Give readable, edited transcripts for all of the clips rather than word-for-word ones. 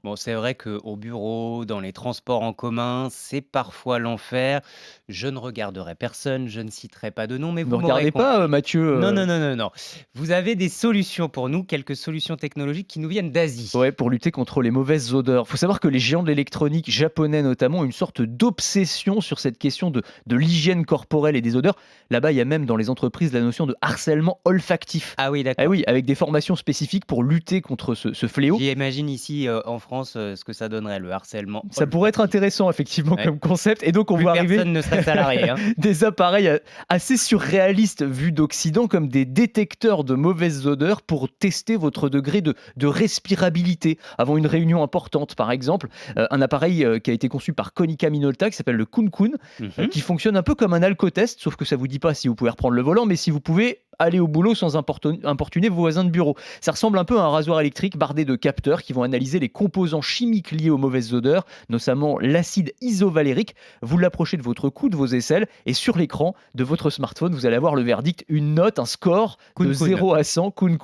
Bon, c'est vrai qu'au bureau, dans les transports en commun, c'est parfois l'enfer. Je ne regarderai personne, je ne citerai pas de nom, mais Ne vous m'aurez regardez pas, compris. Mathieu, Non, non, non, non, non. Vous avez des solutions pour nous, quelques solutions technologiques qui nous viennent d'Asie. ouais, pour lutter contre les mauvaises odeurs. Il faut savoir que les géants de l'électronique japonais notamment ont une sorte d'obsession sur cette question de l'hygiène corporelle et des odeurs. Là-bas, il y a même dans les entreprises la notion de harcèlement olfactif. Ah oui, Ah d'accord. oui, avec des formations spécifiques pour lutter contre ce fléau. J'imagine ici en France ce que ça donnerait, le harcèlement Ça pourrait être olfactif. intéressant effectivement Ouais. comme concept et donc on Plus voit arriver personne ne serait salarié, hein. des appareils assez surréalistes vus d'Occident comme des détecteurs de mauvaises odeurs pour tester votre degré de respirabilité avant une réunion importante par exemple. Un appareil qui a été conçu par Konica Minolta qui s'appelle le Kun Mhm. qui fonctionne un peu comme un alcotest sauf que ça vous dit pas si vous pouvez reprendre le volant mais si vous pouvez aller au boulot sans importuner vos voisins de bureau. Ça ressemble un peu à un rasoir électrique bardé de capteurs qui vont analyser les composants chimiques liés aux mauvaises odeurs, notamment l'acide isovalérique. Vous l'approchez de votre cou, de vos aisselles, et sur l'écran de votre smartphone, vous allez avoir le verdict, une note, un score de Kun kun. 0 à 100, kun.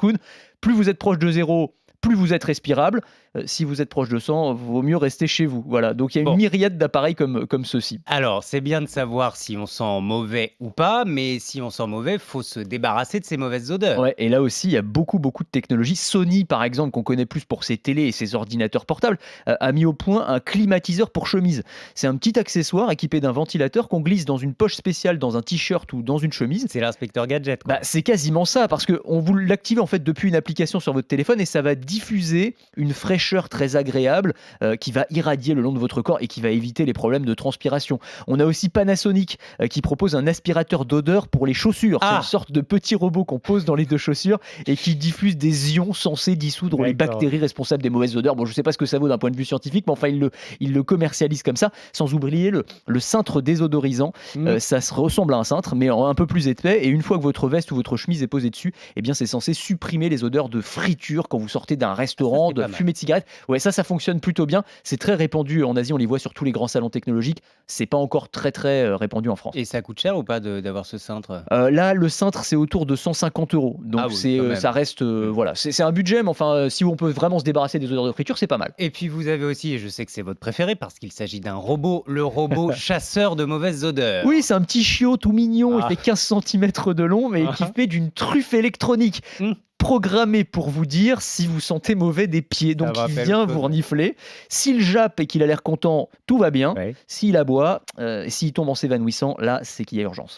Plus vous êtes proche de 0, plus vous êtes respirable. Si vous êtes proche de 100, vaut mieux rester chez vous. Voilà, donc il y a une Bon. myriade d'appareils comme ceux-ci. Alors, c'est bien de savoir si on sent mauvais ou pas, mais si on sent mauvais, faut se débarrasser de ces mauvaises odeurs. Ouais, et là aussi, il y a beaucoup de technologies. Sony, par exemple, qu'on connaît plus pour ses télés et ses ordinateurs portables, a mis au point un climatiseur pour chemise. C'est un petit accessoire équipé d'un ventilateur qu'on glisse dans une poche spéciale dans un t-shirt ou dans une chemise. C'est l'inspecteur gadget, Bah, quoi. c'est quasiment ça, parce qu'on vous l'active en fait depuis une application sur votre téléphone et ça va diffuser une fraîcheur très agréable qui va irradier le long de votre corps et qui va éviter les problèmes de transpiration. On a aussi Panasonic qui propose un aspirateur d'odeur pour les chaussures. C'est une Ah! sorte de petit robot qu'on pose dans les deux chaussures et qui diffuse des ions censés dissoudre les D'accord. bactéries responsables des mauvaises odeurs. Bon, je ne sais pas ce que ça vaut d'un point de vue scientifique, mais enfin, il le commercialise comme ça, sans oublier le cintre désodorisant. Mmh. Ça se ressemble à un cintre, mais un peu plus épais. Et une fois que votre veste ou votre chemise est posée dessus, eh bien, c'est censé supprimer les odeurs de friture quand vous sortez d'un Ah ça, restaurant, c'est de pas mal. fumée de cigarette. Ouais, ça fonctionne plutôt bien. C'est très répandu en Asie. On les voit sur tous les grands salons technologiques. C'est pas encore très répandu en France. Et ça coûte cher ou pas d'avoir ce cintre? Là, le cintre, c'est autour de 150 €. Ah Donc, oui, quand ça même. reste, Mmh. voilà, c'est un budget, mais enfin, si on peut vraiment se débarrasser des odeurs de friture, c'est pas mal. Et puis vous avez aussi, et je sais que c'est votre préféré parce qu'il s'agit d'un robot, le robot chasseur de mauvaises Oui, odeurs. c'est un petit chiot tout mignon, il Ah. fait 15 centimètres de long, mais qui Hein, hein. fait d'une truffe électronique. Mmh. Programmé pour vous dire si vous sentez mauvais des pieds. Ça me Donc il rappelle vient chose, vous ouais. renifler. S'il jappe et qu'il a l'air content, tout va bien. Ouais. S'il aboie, s'il tombe en s'évanouissant, là, c'est qu'il y a urgence.